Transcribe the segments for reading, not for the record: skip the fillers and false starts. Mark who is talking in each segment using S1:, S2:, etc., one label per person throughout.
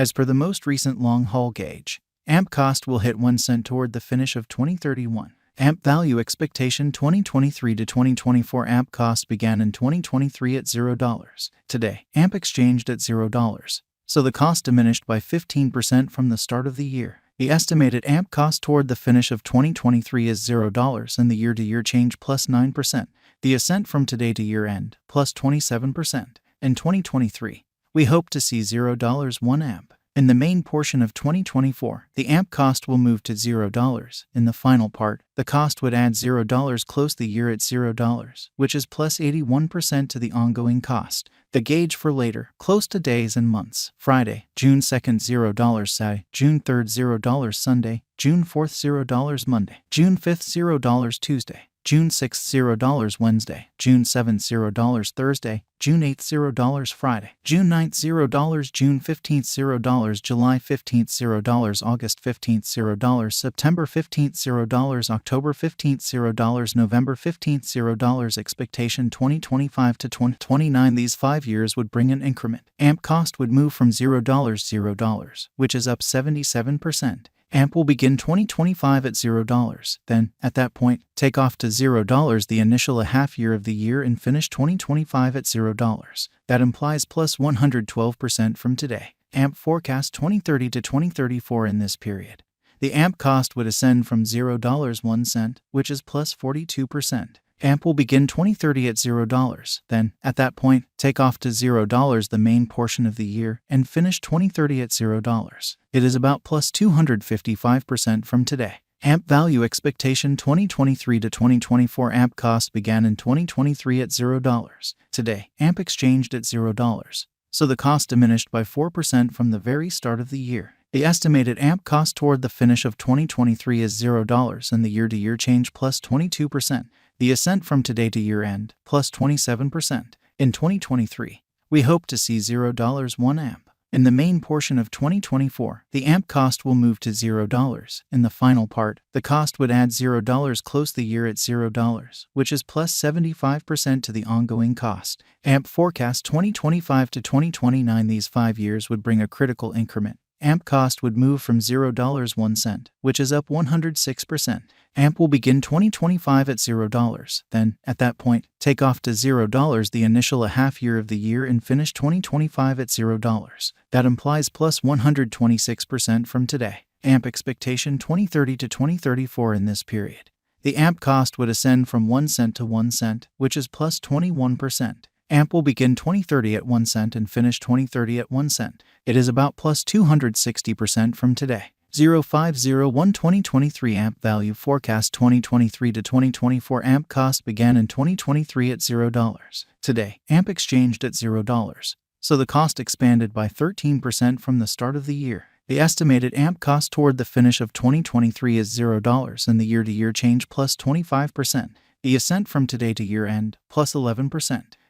S1: As per the most recent long-haul gauge, AMP cost will hit 1 cent toward the finish of 2031. AMP value expectation 2023 to 2024 AMP cost began in 2023 at $0. Today, AMP exchanged at $0, so the cost diminished by 15% from the start of the year. The estimated AMP cost toward the finish of 2023 is $0 and the year-to-year change plus 9%. The ascent from today to year-end plus 27%. In 2023, we hope to see $0 1 AMP. In the main portion of 2024, the AMP cost will move to $0. In the final part, the cost would add $0 close the year at $0, which is plus 81% to the ongoing cost. The gauge for later, close to days and months: Friday, June 2nd $0 Saturday, June 3rd $0 Sunday, June 4th $0 Monday, June 5th $0 Tuesday, June 6th $0 Wednesday, June 7th $0 Thursday, June 8th $0 Friday, June 9th $0, June 15th $0, July 15th $0, August 15th $0, September 15th $0, October 15th $0, November 15th $0. Expectation 2025 to 2029. These 5 years would bring an increment. AMP cost would move from $0, which is up 77%. AMP will begin 2025 at $0. Then, at that point, take off to $0 the initial half year of the year and finish 2025 at $0. That implies plus 112% from today. AMP forecast 2030 to 2034 in this period. The AMP cost would ascend from $0 1 cent, which is plus 42%. AMP will begin 2030 at $0. Then, at that point, take off to $0 the main portion of the year and finish 2030 at $0. It is about plus 255% from today. AMP value expectation 2023 to 2024 AMP cost began in 2023 at $0. Today, AMP exchanged at $0, so the cost diminished by 4% from the very start of the year. The estimated AMP cost toward the finish of 2023 is $0 and the year-to-year change plus 22%. The ascent from today to year-end plus 27%. In 2023, we hope to see $0 1 AMP. In the main portion of 2024, the AMP cost will move to $0. In the final part, the cost would add $0 close the year at $0, which is plus 75% to the ongoing cost. AMP forecast 2025 to 2029. These 5 years would bring a critical increment. AMP cost would move from $0 1 cent, which is up 106%. AMP will begin 2025 at $0. Then, at that point, take off to $0 the initial half year of the year and finish 2025 at $0. That implies plus 126% from today. AMP expectation 2030 to 2034 in this period. The AMP cost would ascend from 1 cent to 1 cent, which is plus 21%. AMP will begin 2030 at 1 cent and finish 2030 at 1 cent. It is about plus 260% from today. 0501 2023 AMP value forecast 2023 to 2024 AMP cost began in 2023 at $0. Today, AMP exchanged at $0, so the cost expanded by 13% from the start of the year. The estimated AMP cost toward the finish of 2023 is $0 and the year-to-year change plus 25%. The ascent from today to year-end plus 11%.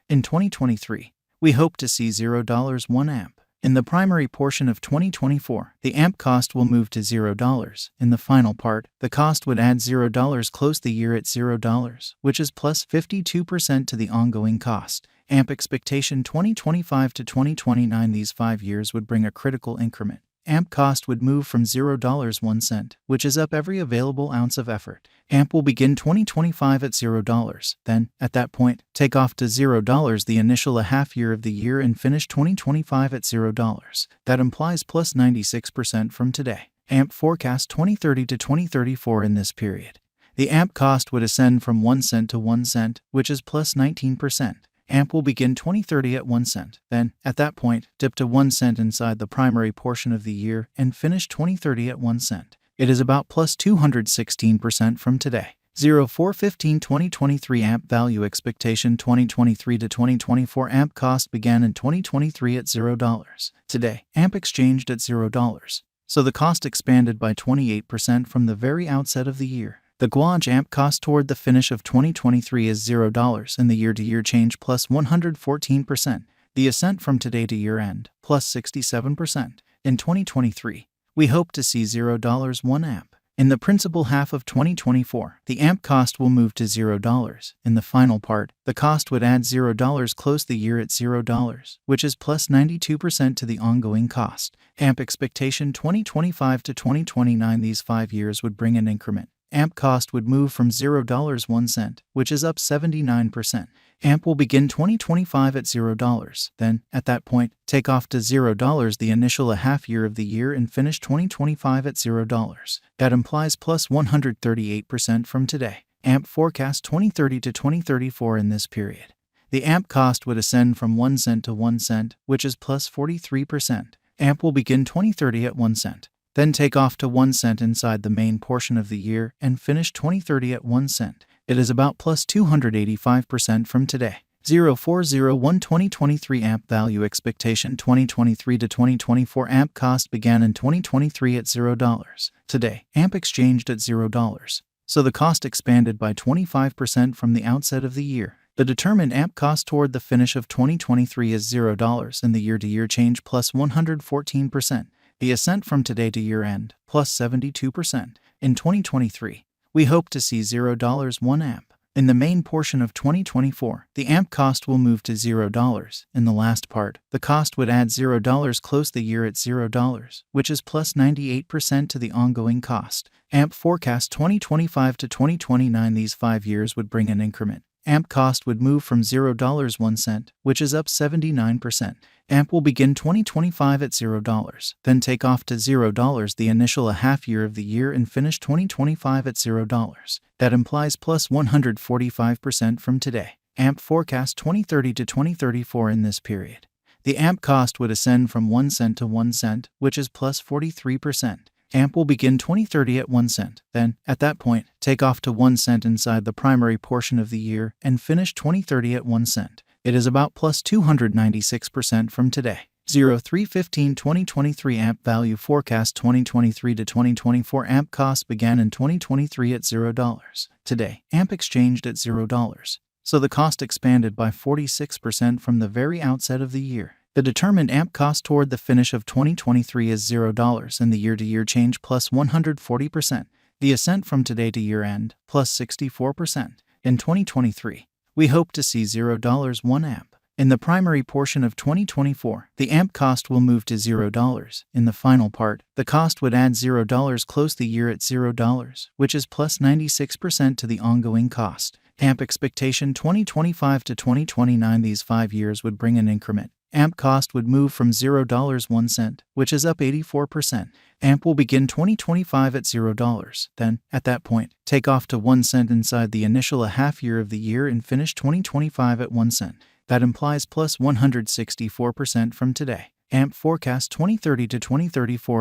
S1: In 2023, we hope to see $0 1 AMP. In the primary portion of 2024, the AMP cost will move to $0. In the final part, the cost would add $0 close the year at $0, which is plus 52% to the ongoing cost. AMP expectation 2025 to 2029. These 5 years would bring a critical increment. AMP cost would move from $0 1 cent, which is up every available ounce of effort. AMP will begin 2025 at $0. Then, at that point, take off to $0 the initial half year of the year and finish 2025 at $0. That implies plus 96% from today. AMP forecast 2030 to 2034 in this period. The AMP cost would ascend from 1 cent to 1 cent, which is plus 19%. AMP will begin 2030 at 1 cent. Then, at that point, dip to 1 cent inside the primary portion of the year and finish 2030 at 1 cent. It is about plus 216% from today. 0415 2023 AMP value expectation 2023 to 2024 AMP cost began in 2023 at $0. Today, AMP exchanged at $0, so the cost expanded by 28% from the very outset of the year. The gauge AMP cost toward the finish of 2023 is $0 and the year-to-year change plus 114%. The ascent from today to year-end plus 67%. In 2023, we hope to see $0 1 AMP. In the principal half of 2024, the AMP cost will move to $0. In the final part, the cost would add $0, close the year at $0, which is plus 92% to the ongoing cost. AMP expectation 2025 to 2029, these 5 years would bring an increment. AMP cost would move from $0 1 cent, which is up 79%. AMP will begin 2025 at $0. Then, at that point, take off to $0 the initial half year of the year and finish 2025 at $0. That implies plus 138% from today. AMP forecast 2030 to 2034 in this period. The AMP cost would ascend from 1 cent to 1 cent, which is plus 43%. AMP will begin 2030 at 1 cent. Then take off to 1 cent inside the main portion of the year and finish 2030 at 1 cent. It is about plus 285% from today. 0401 2023 AMP value expectation 2023 to 2024 AMP cost began in 2023 at $0. Today, AMP exchanged at $0. So the cost expanded by 25% from the outset of the year. The determined AMP cost toward the finish of 2023 is $0 and the year-to-year change plus 114%. The ascent from today to year-end, plus 72%. In 2023, we hope to see $0 1 AMP. In the main portion of 2024, the AMP cost will move to $0. In the last part, the cost would add $0, close the year at $0, which is plus 98% to the ongoing cost. AMP forecast 2025 to 2029, these 5 years would bring an increment. AMP cost would move from $0 1 cent, which is up 79%. AMP will begin 2025 at $0, then take off to $0 the initial half year of the year and finish 2025 at $0. That implies plus 145% from today. AMP forecast 2030 to 2034 in this period. The AMP cost would ascend from 1 cent to 1 cent, which is plus 43%. AMP will begin 2030 at 1 cent. Then, at that point, take off to 1 cent inside the primary portion of the year and finish 2030 at 1 cent. It is about plus 296% from today. 0315 2023 AMP value forecast 2023 to 2024 AMP cost began in 2023 at $0. Today, AMP exchanged at $0. So the cost expanded by 46% from the very outset of the year. The determined AMP cost toward the finish of 2023 is $0 and the year-to-year change plus 140%. The ascent from today to year-end, plus 64%. In 2023, we hope to see $0 1 AMP. In the primary portion of 2024, the AMP cost will move to $0. In the final part, the cost would add $0, close the year at $0, which is plus 96% to the ongoing cost. AMP expectation 2025 to 2029, these 5 years would bring an increment. AMP cost would move from $0 1 cent, which is up 84%. AMP will begin 2025 at $0. Then, at that point, take off to 1 cent inside the initial half year of the year and finish 2025 at 1 cent. That implies plus 164% from today. AMP forecast 2030 to 2034